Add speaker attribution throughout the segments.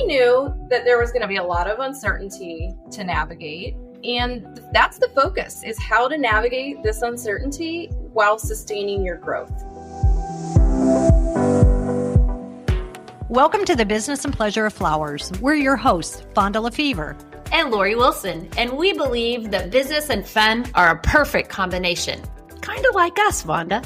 Speaker 1: we knew that there was going to be a lot of uncertainty to navigate. And that's the focus, is how to navigate this uncertainty while sustaining your growth.
Speaker 2: Welcome to the Business and Pleasure of Flowers. We're your hosts, Vonda Lefevre
Speaker 3: and Lori Wilson, and we believe that business and fun are a perfect combination. Kind of like us, Vonda.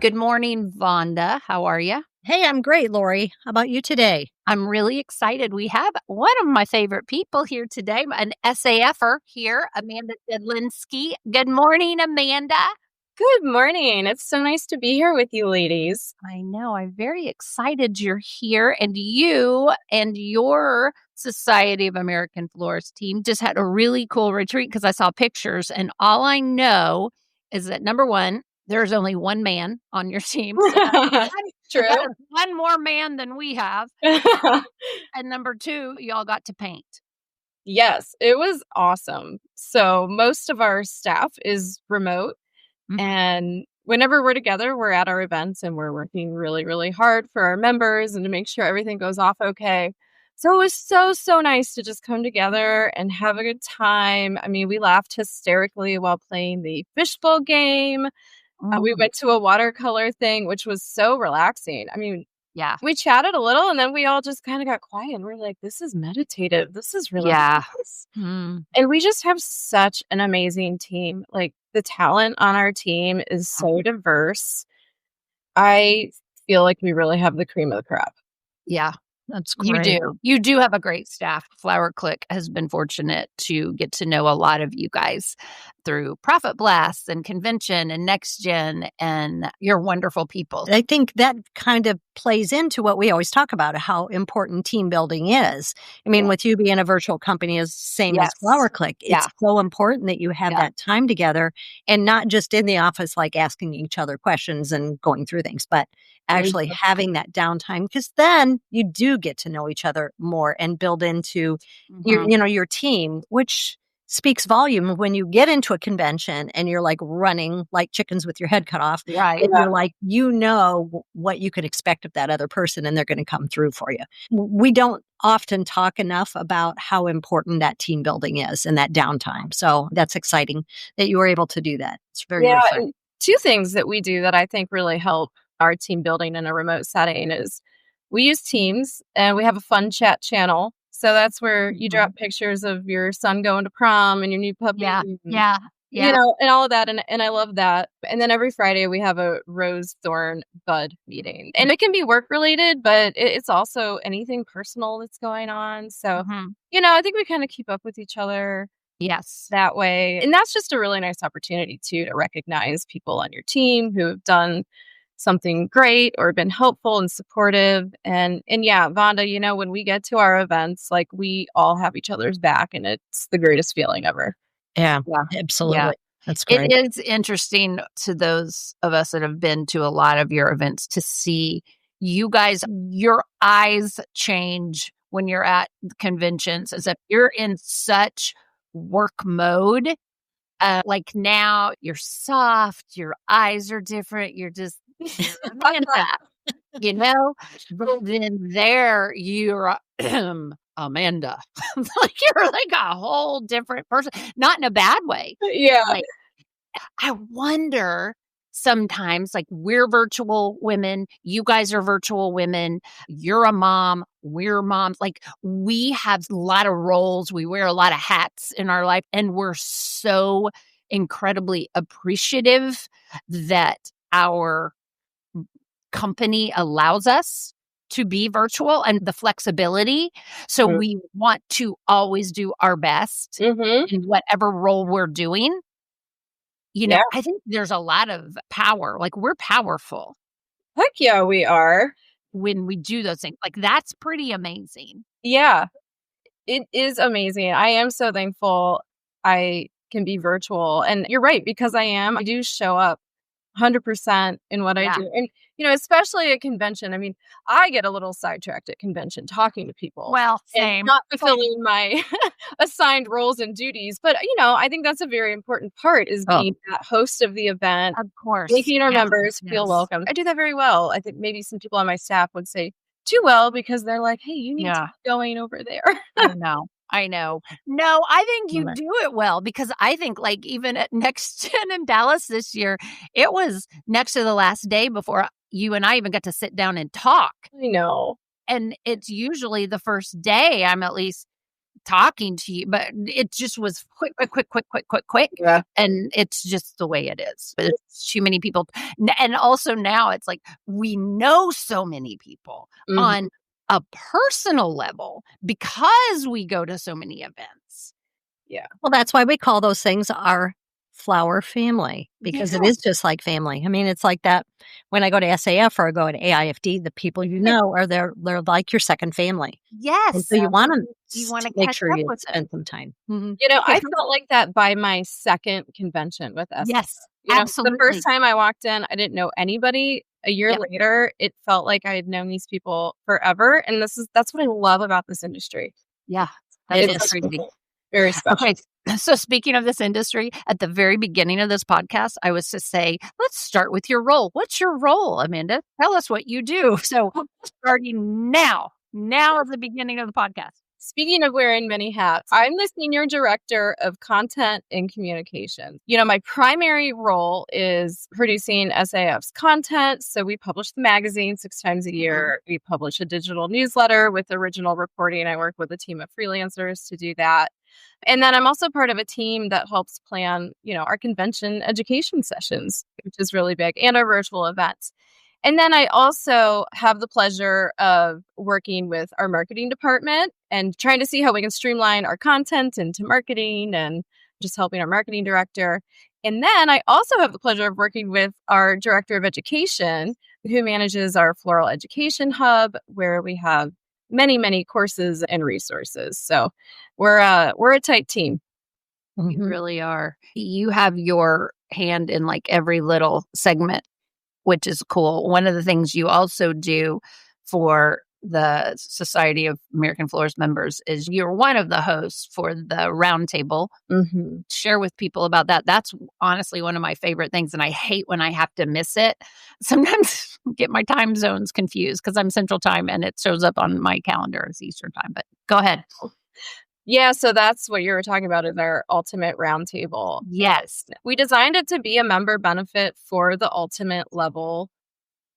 Speaker 3: Good morning, Vonda. How are you?
Speaker 2: Hey, I'm great, Lori. How about you today?
Speaker 3: I'm really excited. We have one of my favorite people here today, an SAFer here, Amanda Jedlinsky. Good morning, Amanda.
Speaker 4: Good morning. It's so nice to be here with you ladies.
Speaker 3: I know. I'm very excited you're here. And you and your Society of American Florists team just had a really cool retreat because I saw pictures. And all I know is that, number one, there's only one man on your team.
Speaker 4: True.
Speaker 3: One more man than we have. And number two, y'all got to paint.
Speaker 4: Yes, it was awesome. So most of our staff is remote. And whenever we're together, we're at our events and we're working really, really hard for our members and to make sure everything goes off okay. So it was so nice to just come together and have a good time. I mean, we laughed hysterically while playing the fishbowl game. We went to a watercolor thing, which was so relaxing. I mean,
Speaker 3: yeah,
Speaker 4: we chatted a little and then we all just kind of got quiet and we're like, this is meditative. This is really nice. And we just have such an amazing team. Like, the talent on our team is so diverse. I feel like we really have the cream of the crop.
Speaker 3: Yeah,
Speaker 2: that's great.
Speaker 3: You do have a great staff. Flower Click has been fortunate to get to know a lot of you guys through Profit Blasts and Convention and Next Gen, and you're wonderful people.
Speaker 2: I think that kind of plays into what we always talk about, how important team building is. I mean, with you being a virtual company is same as Flower Click. It's so important that you have that time together and not just in the office, like asking each other questions and going through things, but actually having that downtime, because then you do get to know each other more and build into your team, which speaks volume when you get into a convention and you're like running like chickens with your head cut off.
Speaker 3: Right.
Speaker 2: And you're like, what you could expect of that other person and they're going to come through for you. We don't often talk enough about how important that team building is and that downtime. So that's exciting that you were able to do that. It's very refreshing.
Speaker 4: Two things that we do that I think really help our team building in a remote setting is we use Teams and we have a fun chat channel. So that's where you drop pictures of your son going to prom and your new puppy.
Speaker 3: Yeah.
Speaker 4: You know, and all of that. And I love that. And then every Friday we have a rose thorn bud meeting. And it can be work related, but it's also anything personal that's going on. So, I think we kind of keep up with each other.
Speaker 3: Yes.
Speaker 4: That way. And that's just a really nice opportunity too, to recognize people on your team who have done something great or been helpful and supportive. And yeah, Vonda, when we get to our events, like, we all have each other's back and it's the greatest feeling ever.
Speaker 2: Yeah, absolutely. Yeah. That's great.
Speaker 3: It is interesting to those of us that have been to a lot of your events to see you guys, your eyes change when you're at conventions, as if you're in such work mode. Like, now you're soft, your eyes are different, you're just Amanda, but then there you're Amanda. Like, you're like a whole different person, not in a bad way.
Speaker 4: Yeah.
Speaker 3: Like, I wonder sometimes, like, we're virtual women, you guys are virtual women, you're a mom, we're moms. Like, we have a lot of roles, we wear a lot of hats in our life, and we're so incredibly appreciative that our company allows us to be virtual and the flexibility. So we want to always do our best in whatever role we're doing. I think there's a lot of power. Like, we're powerful.
Speaker 4: Heck yeah, we are.
Speaker 3: When we do those things. Like, that's pretty amazing.
Speaker 4: Yeah, it is amazing. I am so thankful I can be virtual. And you're right, because I do show up 100% in what I do. And, especially at convention, I mean, I get a little sidetracked at convention talking to people.
Speaker 3: Well, same.
Speaker 4: And not fulfilling my assigned roles and duties. But, I think that's a very important part is being that host of the event.
Speaker 3: Of course.
Speaker 4: Making our members feel welcome. I do that very well. I think maybe some people on my staff would say too well because they're like, hey, you need to be going over there.
Speaker 3: I know. No, I think you do it well because I think like even at Next Gen in Dallas this year, it was next to the last day before you and I even got to sit down and talk.
Speaker 4: I know.
Speaker 3: And it's usually the first day I'm at least talking to you, but it just was quick.
Speaker 4: Yeah.
Speaker 3: And it's just the way it is. But it's too many people. And also now it's like we know so many people on a personal level because we go to so many events.
Speaker 4: Yeah.
Speaker 2: Well, that's why we call those things our flower family, because it is just like family. I mean, it's like that when I go to SAF or I go to AIFD, the people are they're like your second family.
Speaker 3: Yes.
Speaker 2: And so you want
Speaker 3: to
Speaker 2: make sure you spend some time.
Speaker 4: Mm-hmm. I felt like that by my second convention with SAF.
Speaker 3: Yes, absolutely.
Speaker 4: The first time I walked in, I didn't know anybody. A year later, it felt like I had known these people forever. And that's what I love about this industry.
Speaker 3: Yeah.
Speaker 2: It is
Speaker 3: crazy.
Speaker 4: Very special.
Speaker 3: Okay. So speaking of this industry, at the very beginning of this podcast, I was to say, let's start with your role. What's your role, Amanda? Tell us what you do. So starting now at the beginning of the podcast.
Speaker 4: Speaking of wearing many hats, I'm the Senior Director of Content and Communications. My primary role is producing SAF's content. So we publish the magazine 6 times a year. We publish a digital newsletter with original reporting. I work with a team of freelancers to do that. And then I'm also part of a team that helps plan, our convention education sessions, which is really big, and our virtual events. And then I also have the pleasure of working with our marketing department and trying to see how we can streamline our content into marketing and just helping our marketing director. And then I also have the pleasure of working with our director of education, who manages our floral education hub, where we have many, many courses and resources. So we're a tight team.
Speaker 3: You really are. You have your hand in like every little segment, which is cool. One of the things you also do for the Society of American Florists members is you're one of the hosts for the roundtable. Share with people about that. That's honestly one of my favorite things. And I hate when I have to miss it. Sometimes get my time zones confused because I'm Central Time and it shows up on my calendar as Eastern Time. But go ahead.
Speaker 4: Yeah, so that's what you were talking about in our ultimate roundtable.
Speaker 3: Yes.
Speaker 4: We designed it to be a member benefit for the ultimate level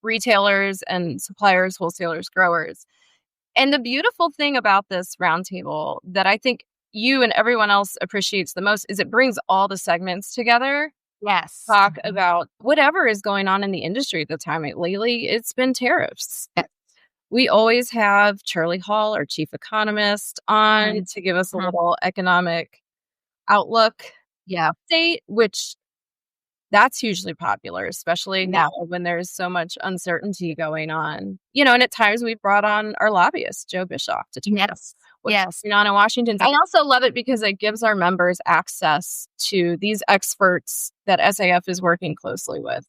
Speaker 4: retailers and suppliers, wholesalers, growers. And the beautiful thing about this roundtable that I think you and everyone else appreciates the most is it brings all the segments together.
Speaker 3: Yes.
Speaker 4: Talk about whatever is going on in the industry at the time. Lately, it's been tariffs.
Speaker 3: Yes.
Speaker 4: We always have Charlie Hall, our chief economist, on to give us a little economic outlook update, which that's hugely popular, especially now when there's so much uncertainty going on. And at times we've brought on our lobbyist, Joe Bischoff, to talk about what's going on in Washington. I also love it because it gives our members access to these experts that SAF is working closely with.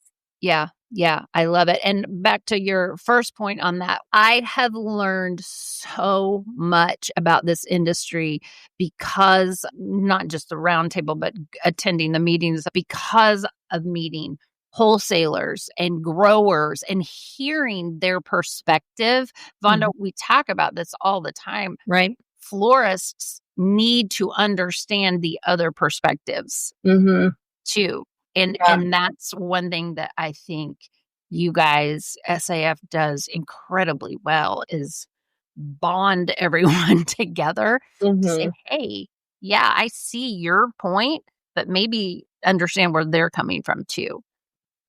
Speaker 3: Yeah, I love it. And back to your first point on that, I have learned so much about this industry because not just the roundtable, but attending the meetings, because of meeting wholesalers and growers and hearing their perspective. Vonda, we talk about this all the time.
Speaker 2: Right.
Speaker 3: Florists need to understand the other perspectives too. And that's one thing that I think you guys, SAF, does incredibly well is bond everyone together to say, hey, yeah, I see your point, but maybe understand where they're coming from too.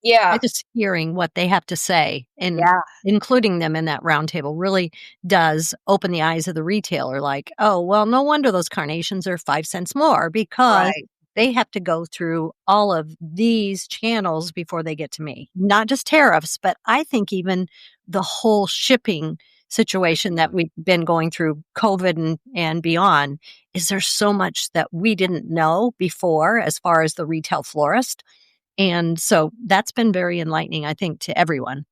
Speaker 4: Yeah.
Speaker 2: Just hearing what they have to say and including them in that roundtable really does open the eyes of the retailer. Like, oh, well, no wonder those carnations are 5 cents more because they have to go through all of these channels before they get to me. Not just tariffs, but I think even the whole shipping situation that we've been going through, COVID and beyond, is there so much that we didn't know before as far as the retail florist. And so that's been very enlightening, I think, to everyone.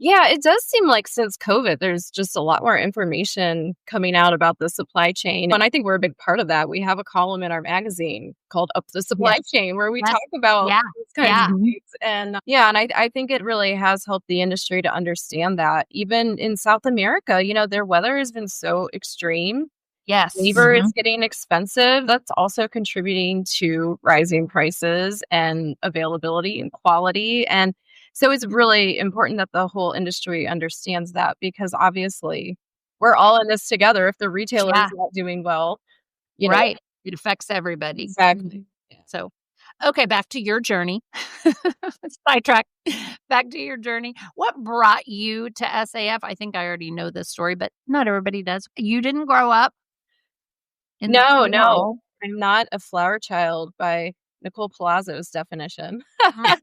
Speaker 4: Yeah, it does seem like since COVID, there's just a lot more information coming out about the supply chain. And I think we're a big part of that. We have a column in our magazine called Up the Supply Chain where we talk about these kinds of things. And and I think it really has helped the industry to understand that. Even in South America, their weather has been so extreme.
Speaker 3: Yes.
Speaker 4: Labor is getting expensive. That's also contributing to rising prices and availability and quality. And so it's really important that the whole industry understands that, because obviously we're all in this together. If the retailer is not doing well,
Speaker 3: right. It affects everybody.
Speaker 4: Exactly.
Speaker 3: So, okay, back to your journey. Sidetrack. Back to your journey. What brought you to SAF? I think I already know this story, but not everybody does. You didn't grow up in
Speaker 4: No. I'm not a flower child by Nicole Palazzo's definition of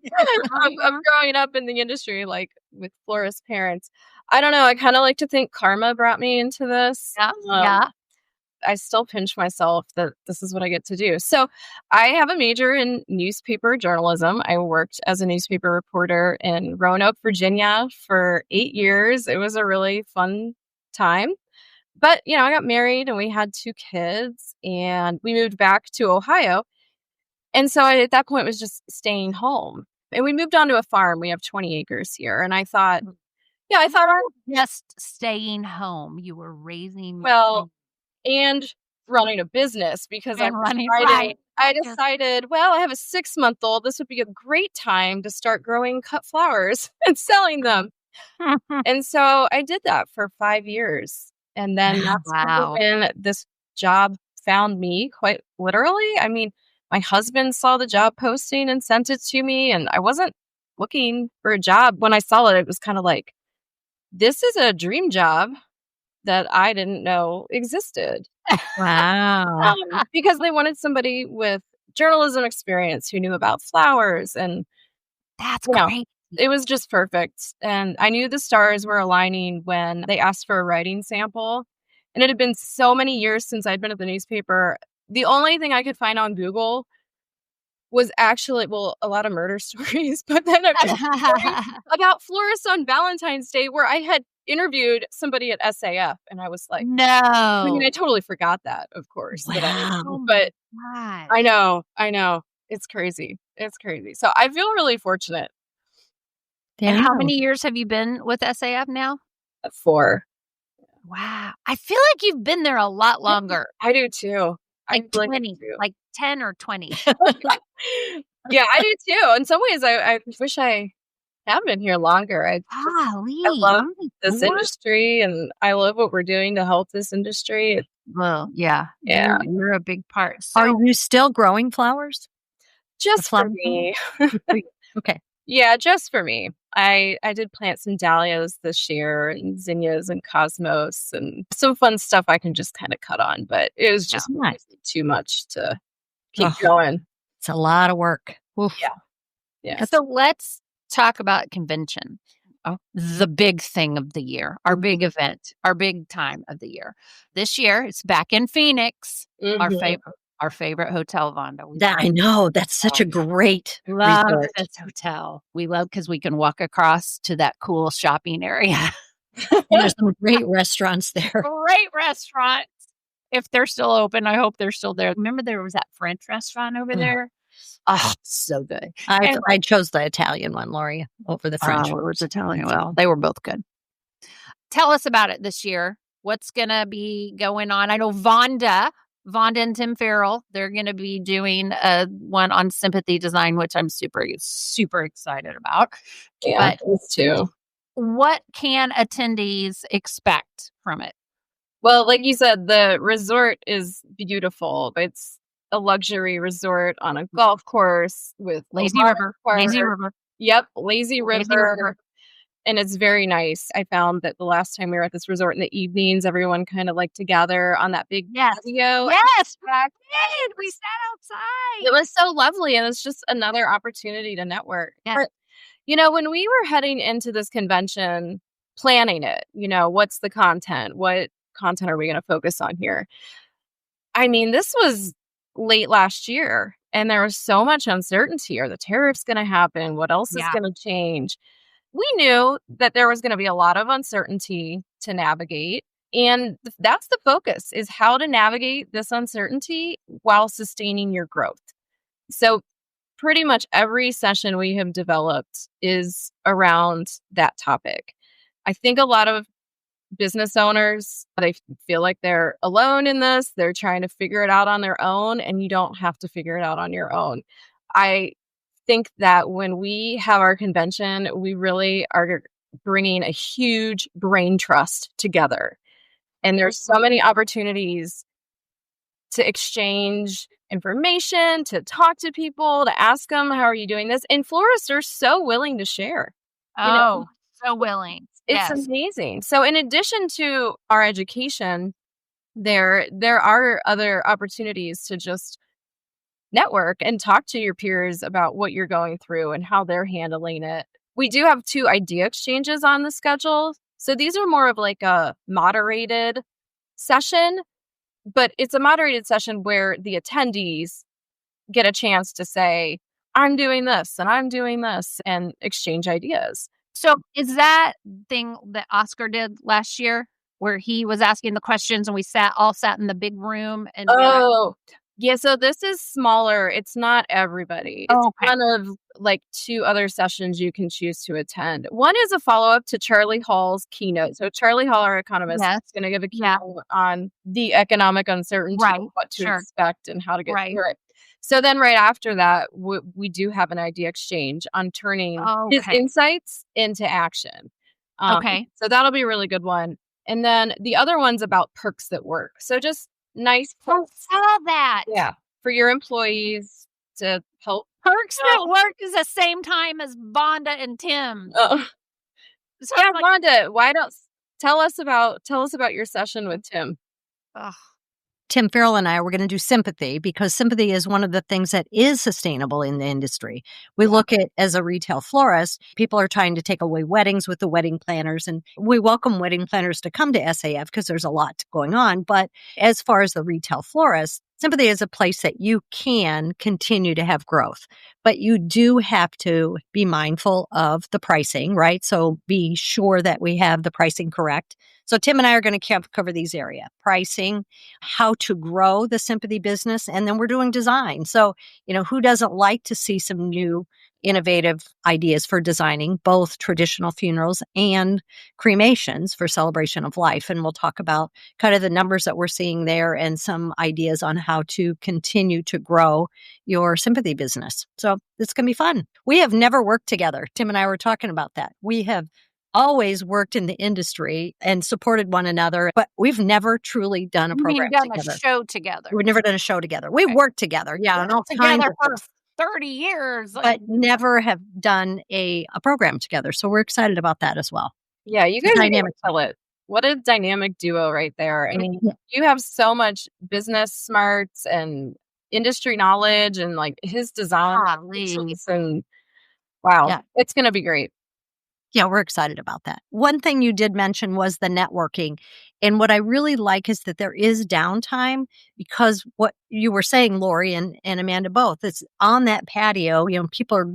Speaker 4: growing up in the industry, like with florist parents. I don't know. I kind of like to think karma brought me into this. I still pinch myself that this is what I get to do. So I have a major in newspaper journalism. I worked as a newspaper reporter in Roanoke, Virginia for 8 years. It was a really fun time. But, I got married and we had 2 kids and we moved back to Ohio. And so I, at that point, was just staying home. And we moved onto a farm. We have 20 acres here. And I thought,
Speaker 3: just staying home. You were raising.
Speaker 4: Well, and running a business, because I decided, well, I have a 6-month-old. This would be a great time to start growing cut flowers and selling them. And so I did that for 5 years. And then that's when this job found me, quite literally. I mean, my husband saw the job posting and sent it to me, and I wasn't looking for a job. When I saw it, it was kind of like, this is a dream job that I didn't know existed.
Speaker 2: Wow.
Speaker 4: Because they wanted somebody with journalism experience who knew about flowers. And
Speaker 3: that's great.
Speaker 4: It was just perfect. And I knew the stars were aligning when they asked for a writing sample. And it had been so many years since I'd been at the newspaper. The only thing I could find on Google was actually, a lot of murder stories, but then a story about florists on Valentine's Day where I had interviewed somebody at SAF. And I was like,
Speaker 3: no.
Speaker 4: I mean, I totally forgot that, of course.
Speaker 3: Wow.
Speaker 4: But I know. It's crazy. So I feel really fortunate.
Speaker 3: And how many years have you been with SAF now?
Speaker 4: 4.
Speaker 3: Wow. I feel like you've been there a lot longer.
Speaker 4: I do too.
Speaker 3: Like 20, like 10 or 20.
Speaker 4: Yeah, I do too. In some ways, I wish I had been here longer. I love this industry, and I love what we're doing to help this industry.
Speaker 3: Well, yeah. You're a big part.
Speaker 2: So, are you still growing flowers?
Speaker 4: Just for me.
Speaker 2: Okay.
Speaker 4: Yeah, just for me. I did plant some dahlias this year, and zinnias and cosmos, and some fun stuff I can just kind of cut on. But it was just too much to keep going.
Speaker 2: It's a lot of work. Oof.
Speaker 4: Yeah.
Speaker 3: So let's talk about convention. The big thing of the year, our big event, our big time of the year. This year, it's back in Phoenix, our favorite hotel, Vonda.
Speaker 2: I know. That's such a great resort.
Speaker 3: This hotel. We love because we can walk across to that cool shopping area.
Speaker 2: There's some great restaurants there.
Speaker 3: Great restaurants. If they're still open, I hope they're still there. Remember there was that French restaurant over there? Oh, so good.
Speaker 2: I chose the Italian one, Lori, over the French one.
Speaker 3: It was Italian. Well, they were both good. Tell us about it this year. What's going to be going on? I know Vonda and Tim Farrell, they're going to be doing one on sympathy design, which I'm super, super excited about.
Speaker 4: Yeah, us too.
Speaker 3: What can attendees expect from it?
Speaker 4: Well, like you said, the resort is beautiful. It's a luxury resort on a golf course with
Speaker 3: Lazy River.
Speaker 4: Yep, Lazy River. And it's very nice. I found that the last time we were at this resort in the evenings, everyone kind of liked to gather on that big patio.
Speaker 3: Yes, I did. We sat outside.
Speaker 4: It was so lovely. And it's just another opportunity to network.
Speaker 3: Yeah.
Speaker 4: But, when we were heading into this convention, planning it, what's the content? What content are we going to focus on here? I mean, this was late last year. And there was so much uncertainty. Are the tariffs going to happen? What else is going to change? We knew that there was going to be a lot of uncertainty to navigate. And that's the focus, is how to navigate this uncertainty while sustaining your growth. So pretty much every session we have developed is around that topic. I think a lot of business owners, they feel like they're alone in this. They're trying to figure it out on their own, and you don't have to figure it out on your own. I think that when we have our convention, we really are bringing a huge brain trust together. And there's so many opportunities to exchange information, to talk to people, to ask them, how are you doing this? And florists are so willing to share.
Speaker 3: So willing.
Speaker 4: It's amazing. So in addition to our education, there are other opportunities to just network and talk to your peers about what you're going through and how they're handling it. We do have 2 idea exchanges on the schedule. So these are more of like a moderated session, but it's a moderated session where the attendees get a chance to say, I'm doing this and I'm doing this, and exchange ideas.
Speaker 3: So is that thing that Oscar did last year where he was asking the questions and we all sat in the big room? And
Speaker 4: yeah. So this is smaller. It's not everybody. It's one of like 2 other sessions you can choose to attend. One is a follow-up to Charlie Hall's keynote. So Charlie Hall, our economist, is going to give a keynote on the economic uncertainty, what to expect and how to get through it. So then right after that, we do have an idea exchange on turning his insights into action. So that'll be a really good one. And then the other one's about perks that work. So just nice perks.
Speaker 3: I saw that.
Speaker 4: Yeah. For your employees to help.
Speaker 3: Perks that work is the same time as Vonda and Tim.
Speaker 4: So yeah, Vonda, why don't tell us about your session with Tim.
Speaker 2: Tim Farrell and I were going to do sympathy, because sympathy is one of the things that is sustainable in the industry. We look at, as a retail florist, people are trying to take away weddings with the wedding planners, and we welcome wedding planners to come to SAF because there's a lot going on. But as far as the retail florist, sympathy is a place that you can continue to have growth, but you do have to be mindful of the pricing, right? So be sure that we have the pricing correct. So Tim and I are going to cover these areas: pricing, how to grow the sympathy business, and then we're doing design. So, who doesn't like to see some new innovative ideas for designing both traditional funerals and cremations for celebration of life? And we'll talk about kind of the numbers that we're seeing there and some ideas on how to continue to grow your sympathy business. So it's going to be fun. We have never worked together. Tim and I were talking about that. We have always worked in the industry and supported one another, but we've never truly done a program together.
Speaker 3: A show together.
Speaker 2: We've never done a show together. We worked together, and all
Speaker 3: together for 30 years,
Speaker 2: but never have done a program together. So we're excited about that as well.
Speaker 4: Yeah, you guys dynamic. Tell it. What a dynamic duo right there. I mean, you have so much business smarts and industry knowledge, and like his design and wow, it's going to be great.
Speaker 2: Yeah, we're excited about that. One thing you did mention was the networking. And what I really like is that there is downtime, because what you were saying, Lori and Amanda both, it's on that patio, people are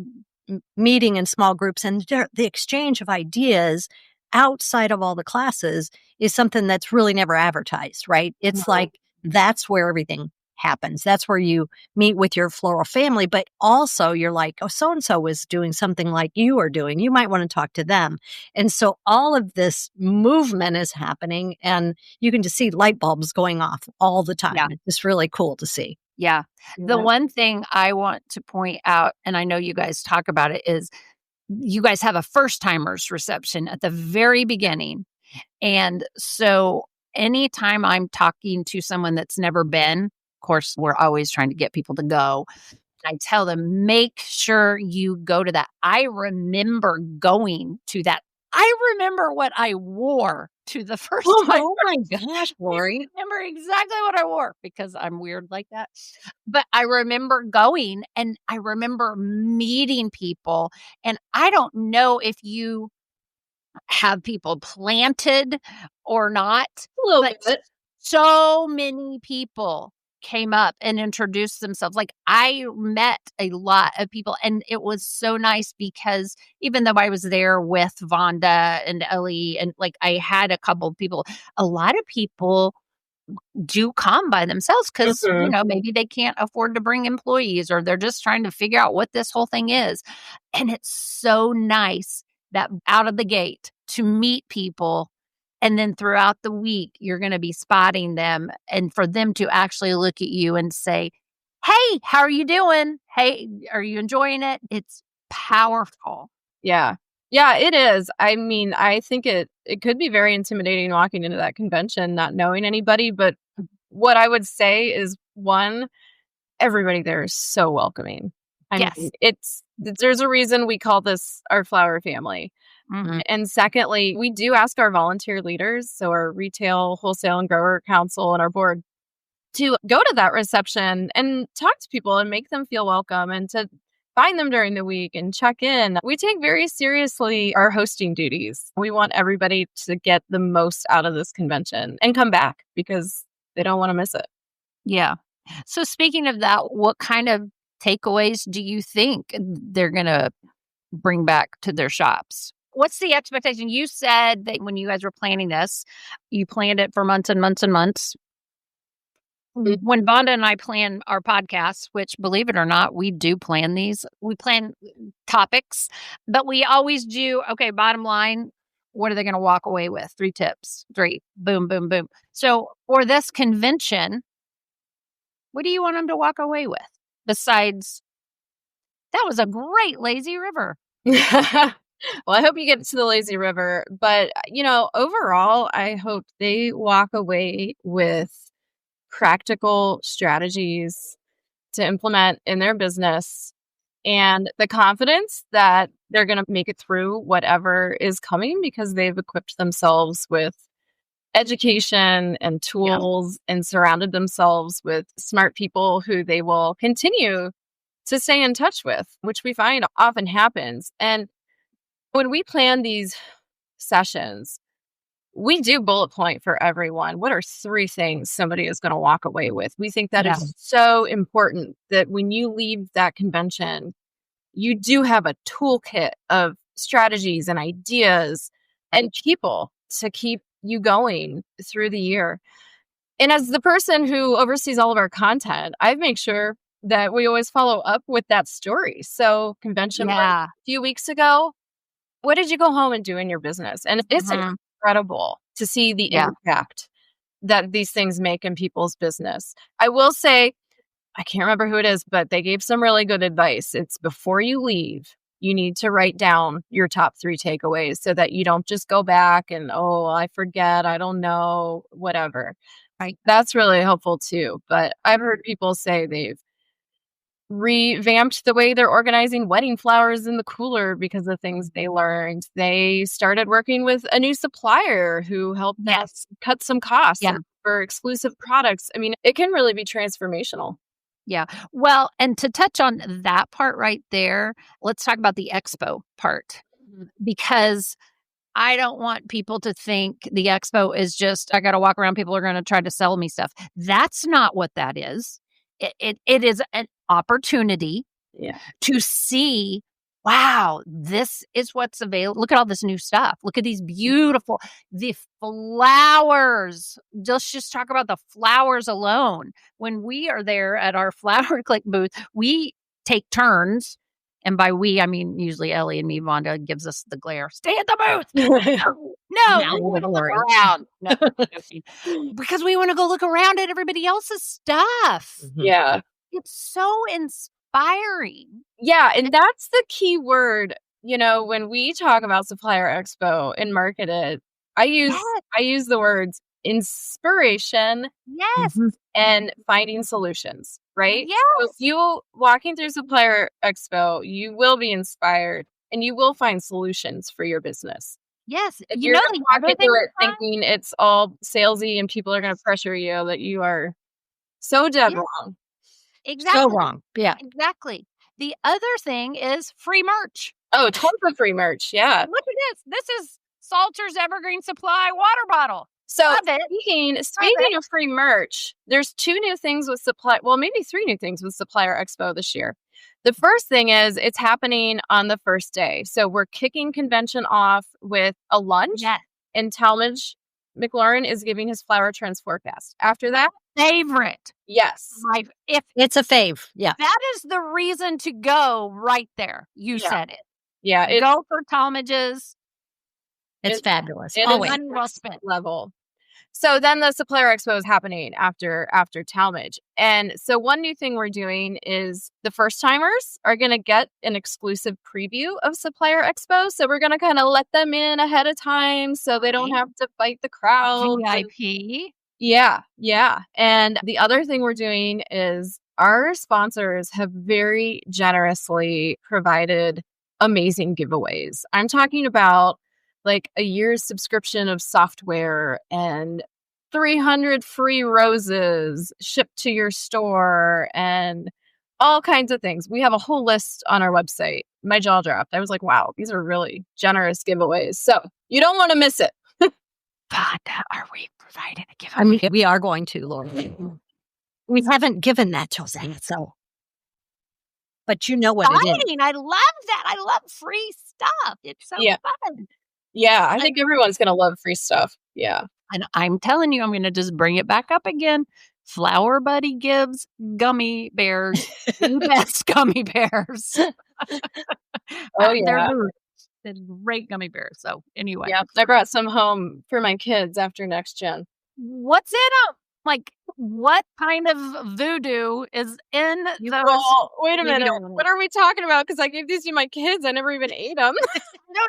Speaker 2: meeting in small groups, and the exchange of ideas outside of all the classes is something that's really never advertised, right? It's like that's where everything happens. That's where you meet with your floral family, but also you're like, oh, so-and-so was doing something like you are doing. You might want to talk to them. And so all of this movement is happening, and you can just see light bulbs going off all the time. Yeah. It's really cool to see.
Speaker 3: Yeah. The one thing I want to point out, and I know you guys talk about it, is you guys have a first-timers reception at the very beginning. And so anytime I'm talking to someone that's never been, of course, we're always trying to get people to go. I tell them, make sure you go to that. I remember going to that. I remember what I wore to the first time.
Speaker 2: Oh my gosh, Lori.
Speaker 3: I remember exactly what I wore, because I'm weird like that. But I remember going, and I remember meeting people. And I don't know if you have people planted or not.
Speaker 4: A little bit.
Speaker 3: So many people came up and introduced themselves. Like, I met a lot of people, and it was so nice because even though I was there with Vonda and Ellie, and like I had a couple of people, a lot of people do come by themselves because, maybe they can't afford to bring employees, or they're just trying to figure out what this whole thing is. And it's so nice that out of the gate to meet people. And then throughout the week, you're going to be spotting them, and for them to actually look at you and say, hey, how are you doing? Hey, are you enjoying it? It's powerful.
Speaker 4: Yeah. Yeah, it is. I mean, I think it could be very intimidating walking into that convention, not knowing anybody. But what I would say is, one, everybody there is so welcoming. I mean, there's a reason we call this our flower family. Mm-hmm. And secondly, we do ask our volunteer leaders, so our retail, wholesale, and grower council and our board, to go to that reception and talk to people and make them feel welcome, and to find them during the week and check in. We take very seriously our hosting duties. We want everybody to get the most out of this convention and come back because they don't want to miss it.
Speaker 3: Yeah. So speaking of that, what kind of takeaways do you think they're going to bring back to their shops? What's the expectation? You said that when you guys were planning this, you planned it for months and months and months. When Vonda and I plan our podcasts, which, believe it or not, we do plan these. We plan topics, but we always do, okay, bottom line, what are they going to walk away with? 3 tips. 3. Boom, boom, boom. So for this convention, what do you want them to walk away with? Besides, that was a great lazy river.
Speaker 4: Well, I hope you get to the lazy river. But, overall, I hope they walk away with practical strategies to implement in their business, and the confidence that they're going to make it through whatever is coming because they've equipped themselves with education and tools and surrounded themselves with smart people who they will continue to stay in touch with, which we find often happens. And when we plan these sessions, we do bullet point for everyone. What are 3 things somebody is going to walk away with? We think that is so important that when you leave that convention, you do have a toolkit of strategies and ideas and people to keep you going through the year. And as the person who oversees all of our content, I make sure that we always follow up with that story. So convention a few weeks ago, what did you go home and do in your business? And it's incredible to see the impact that these things make in people's business. I will say, I can't remember who it is, but they gave some really good advice. It's before you leave, you need to write down your top 3 takeaways so that you don't just go back and, I forget, I don't know, whatever. Right. That's really helpful too. But I've heard people say they've revamped the way they're organizing wedding flowers in the cooler because of things they learned. They started working with a new supplier who helped cut some costs for exclusive products. I mean, it can really be transformational.
Speaker 3: Yeah. Well, and to touch on that part right there, let's talk about the expo part, because I don't want people to think the expo is just, I got to walk around, people are going to try to sell me stuff. That's not what that is. It is an opportunity to see, wow, this is what's available. Look at all this new stuff. Look at these beautiful, the flowers. Let's just talk about the flowers alone. When we are there at our Flower Click booth, we take turns. And by we, I mean usually Ellie and me. Vonda gives us the glare. Stay at the booth. No, we want to look around. No, because we want to go look around at everybody else's stuff.
Speaker 4: Yeah.
Speaker 3: It's so inspiring.
Speaker 4: Yeah, and that's the key word. When we talk about Supplier Expo and market it, I use the words inspiration and finding solutions, right?
Speaker 3: Yes.
Speaker 4: So if you walking through Supplier Expo, you will be inspired and you will find solutions for your business.
Speaker 3: Yes.
Speaker 4: If you're walking through it thinking it's all salesy and people are going to pressure you, that you are so dead wrong.
Speaker 3: Exactly.
Speaker 2: So wrong. Yeah.
Speaker 3: Exactly. The other thing is free merch.
Speaker 4: Oh, tons of free merch. Yeah.
Speaker 3: Look at this. This is Salter's Evergreen Supply water bottle.
Speaker 4: So speaking of free merch, there's 2 new things with maybe 3 new things with Supplier Expo this year. The first thing is it's happening on the first day. So we're kicking convention off with a lunch, and Talmadge McLaurin is giving his flower trends forecast. After that,
Speaker 3: favorite.
Speaker 4: Yes.
Speaker 2: If it's a fave. Yeah.
Speaker 3: That is the reason to go right there. You said it.
Speaker 4: Yeah.
Speaker 3: Go for Talmadge's.
Speaker 2: It's fabulous.
Speaker 4: Always well spent level. So then the Supplier Expo is happening after Talmadge. And so one new thing we're doing is the first timers are going to get an exclusive preview of Supplier Expo. So we're going to kind of let them in ahead of time so they don't have to fight the crowd.
Speaker 3: VIP.
Speaker 4: Yeah. And the other thing we're doing is our sponsors have very generously provided amazing giveaways. I'm talking about like a year's subscription of software and 300 free roses shipped to your store and all kinds of things. We have a whole list on our website. My jaw dropped. I was like, wow, these are really generous giveaways. So you don't want to miss it.
Speaker 3: Vonda, are we providing a giveaway?
Speaker 2: I mean, we are going to, Laura. We haven't given that to them, so. But you know what it is.
Speaker 3: I love that. I love free stuff. It's so fun.
Speaker 4: Yeah, I think everyone's going to love free stuff. Yeah.
Speaker 3: And I'm telling you, I'm going to just bring it back up again. Flower Buddy gives gummy bears the best gummy bears. They're great gummy bears. So anyway.
Speaker 4: Yeah, I brought some home for my kids after Next Gen.
Speaker 3: What's in them? Like, what kind of voodoo is in those?
Speaker 4: Well, wait a minute. What are we talking about? Because I gave these to my kids. I never even ate them.
Speaker 3: No.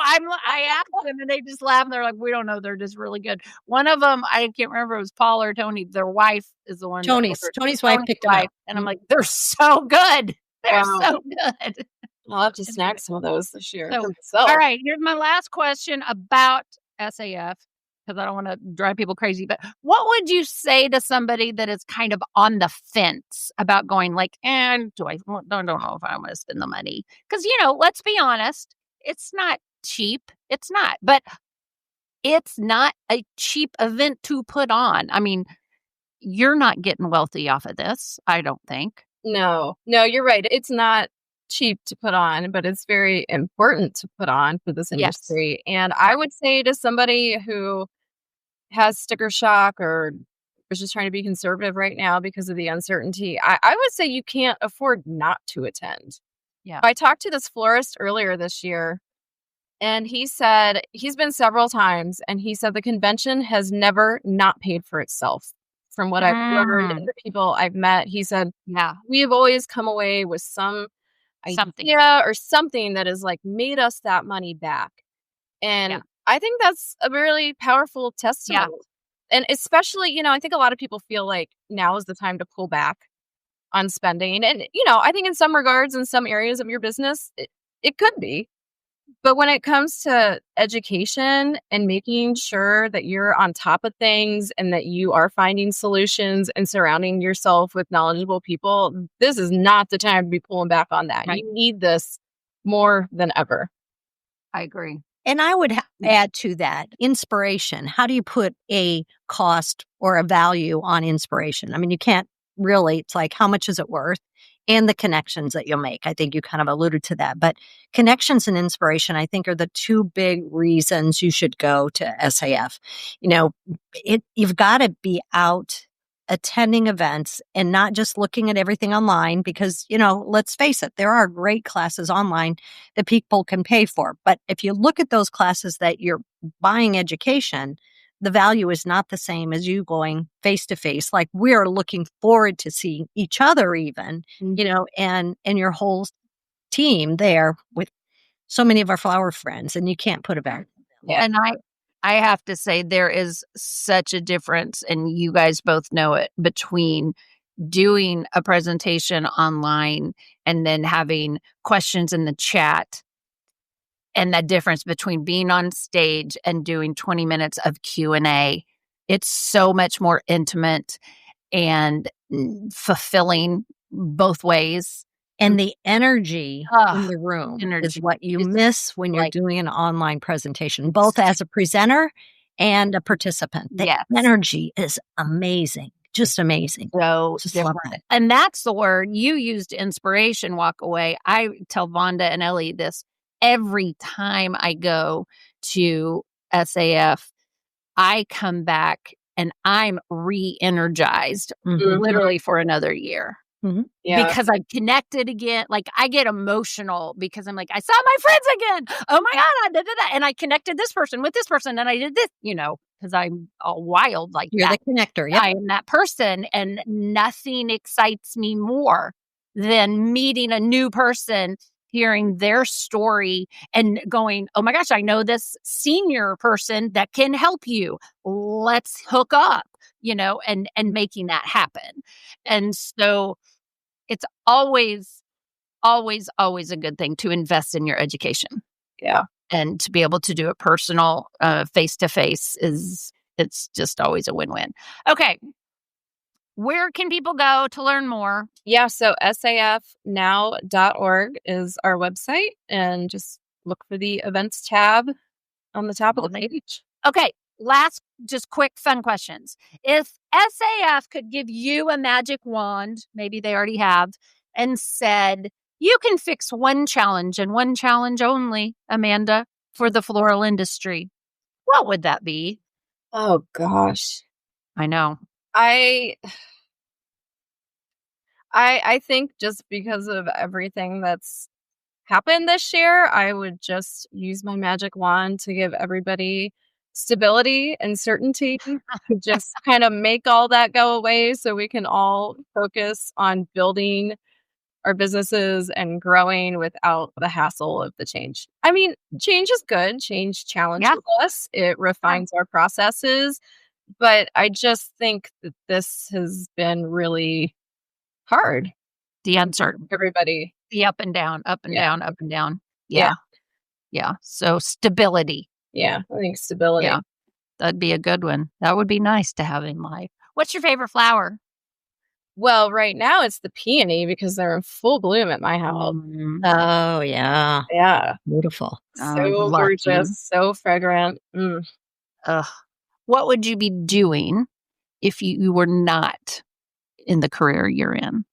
Speaker 3: I asked them and they just laughed. They're like, we don't know. They're just really good. One of them, I can't remember if it was Paul or Tony. Their wife is the one.
Speaker 2: Tony's wife picked them up.
Speaker 3: And I'm like, they're so good. They're so good.
Speaker 4: I'll have to snack some of those this year.
Speaker 3: So, all right. Here's my last question about SAF. Because I don't want to drive people crazy, but what would you say to somebody that is kind of on the fence about going like, I don't know if I want to spend the money? Because, let's be honest, it's not cheap. It's not, but it's not a cheap event to put on. I mean, you're not getting wealthy off of this, I don't think.
Speaker 4: No, you're right. It's not cheap to put on, but it's very important to put on for this industry. Yes. And I would say to somebody who has sticker shock or is just trying to be conservative right now because of the uncertainty, I would say you can't afford not to attend. Yeah. I talked to this florist earlier this year and he said he's been several times and he said the convention has never not paid for itself. From what I've learned and the people I've met, he said, we have always come away with some idea or something that has like made us that money back. And I think that's a really powerful testimony. Yeah. And especially, I think a lot of people feel like now is the time to pull back on spending. And, I think in some regards, in some areas of your business, it could be. But when it comes to education and making sure that you're on top of things and that you are finding solutions and surrounding yourself with knowledgeable people, this is not the time to be pulling back on that. Right. You need this more than ever.
Speaker 3: I agree.
Speaker 2: And I would add to that inspiration. How do you put a cost or a value on inspiration? I mean, you can't really, it's like, how much is it worth? And the connections that you'll make. I think you kind of alluded to that. But connections and inspiration, I think, are the two big reasons you should go to SAF. You've got to be out attending events and not just looking at everything online because, let's face it, there are great classes online that people can pay for. But if you look at those classes that you're buying education, the value is not the same as you going face to face. Like we're looking forward to seeing each other even, and your whole team there with so many of our flower friends, and you can't put it back.
Speaker 3: Yeah. And I have to say there is such a difference, and you guys both know it, between doing a presentation online and then having questions in the chat. And that difference between being on stage and doing 20 minutes of Q&A, it's so much more intimate and fulfilling both ways.
Speaker 2: And the energy in the room is what you miss when you're doing an online presentation, both as a presenter and a participant. The energy is amazing. Just amazing.
Speaker 3: So
Speaker 2: just
Speaker 3: different.
Speaker 2: love it.
Speaker 3: And that's the word you used, inspiration, walk away. I tell Vonda and Ellie this every time I go to SAF. I come back and I'm re-energized literally for another year. Because I've connected again. Like I get emotional because I'm like, I saw my friends again. Oh my God, I did that. And I connected this person with this person and I did this, because I'm all wild like
Speaker 2: You're
Speaker 3: that.
Speaker 2: The connector. Yep.
Speaker 3: I am that person. And nothing excites me more than meeting a new person, hearing their story and going, oh my gosh, I know this senior person that can help you. Let's hook up, and making that happen. And so it's always, always, always a good thing to invest in your education.
Speaker 1: Yeah.
Speaker 3: And to be able to do it personal, face-to-face it's just always a win-win. Okay. Where can people go to learn more?
Speaker 1: Yeah, so safnow.org is our website, and just look for the events tab on the top of the page.
Speaker 3: Okay, last just quick fun questions. If SAF could give you a magic wand, maybe they already have, and said, you can fix one challenge and one challenge only, Amanda, for the floral industry, what would that be?
Speaker 1: Oh, gosh.
Speaker 3: I know.
Speaker 1: I think just because of everything that's happened this year, I would just use my magic wand to give everybody stability and certainty to just kind of make all that go away so we can all focus on building our businesses and growing without the hassle of the change. I mean, change is good. Change challenges us. It refines our processes. But I just think that this has been really hard.
Speaker 3: The uncertain.
Speaker 1: Everybody.
Speaker 3: The up and down, up and down, up and down. Yeah. So stability.
Speaker 1: Yeah, I think stability.
Speaker 3: Yeah, that'd be a good one. That would be nice to have in life. What's your favorite flower?
Speaker 1: Well, right now it's the peony because they're in full bloom at my house.
Speaker 2: Oh, yeah.
Speaker 1: Yeah.
Speaker 2: Beautiful.
Speaker 1: So gorgeous, so fragrant.
Speaker 3: What would you be doing if you were not in the career you're in?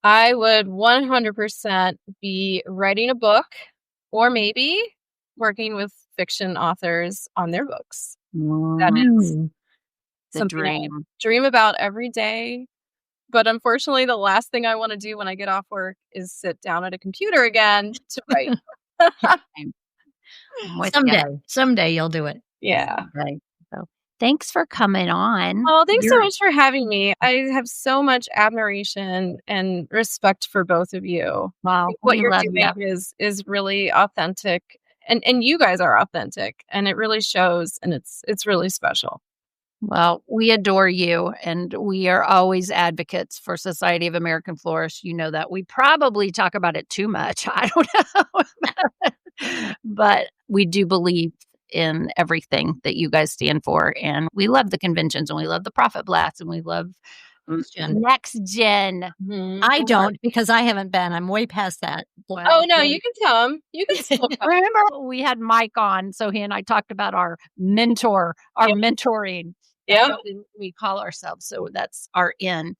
Speaker 1: I would 100% be writing a book or maybe working with fiction authors on their books. That is something I dream about every day. But unfortunately, the last thing I want to do when I get off work is sit down at a computer again to write.
Speaker 2: Someday you'll do it.
Speaker 1: Yeah.
Speaker 3: Right. So thanks for coming on.
Speaker 1: Oh, thanks so much for having me. I have so much admiration and respect for both of you.
Speaker 3: Wow.
Speaker 1: What you're doing is really authentic. And you guys are authentic. And it really shows. And it's really special.
Speaker 3: Well, we adore you, and we are always advocates for Society of American Florists. You know that. We probably talk about it too much. I don't know. But we do believe in everything that you guys stand for. And we love the conventions, and we love the Profit Blast, and we love Next Gen.
Speaker 2: I don't, because I haven't been. I'm way past that.
Speaker 1: Oh, no, you can come. You can still come.
Speaker 3: Remember, we had Mike on, so he and I talked about our mentoring.
Speaker 1: Yeah,
Speaker 3: we call ourselves. So that's our in.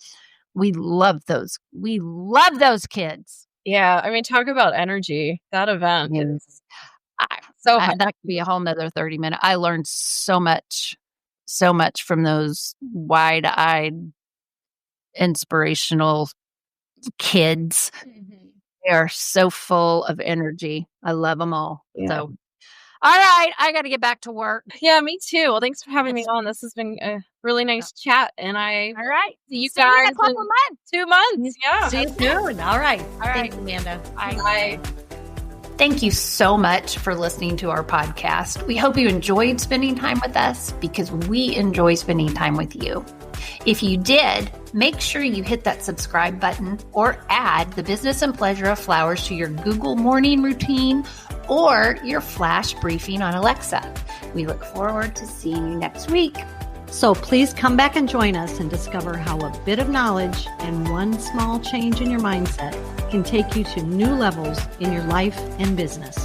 Speaker 3: We love those. We love those kids.
Speaker 1: Yeah, I mean, talk about energy. That event is
Speaker 3: that could be a whole nother 30 minutes. I learned so much from those wide-eyed, inspirational kids. They are so full of energy. I love them all. Yeah. So. All right, I got to get back to work.
Speaker 1: Yeah, me too. Well, thanks for having me on. This has been a really nice chat, and
Speaker 3: all right.
Speaker 1: See you guys
Speaker 3: in a couple of months.
Speaker 1: 2 months. Yeah.
Speaker 2: See you soon. All right.
Speaker 3: Thanks,
Speaker 2: Amanda.
Speaker 1: Bye.
Speaker 3: Thank you so much for listening to our podcast. We hope you enjoyed spending time with us because we enjoy spending time with you. If you did, make sure you hit that subscribe button or add the Business and Pleasure of Flowers to your Google morning routine or your flash briefing on Alexa. We look forward to seeing you next week.
Speaker 2: So please come back and join us and discover how a bit of knowledge and one small change in your mindset can take you to new levels in your life and business.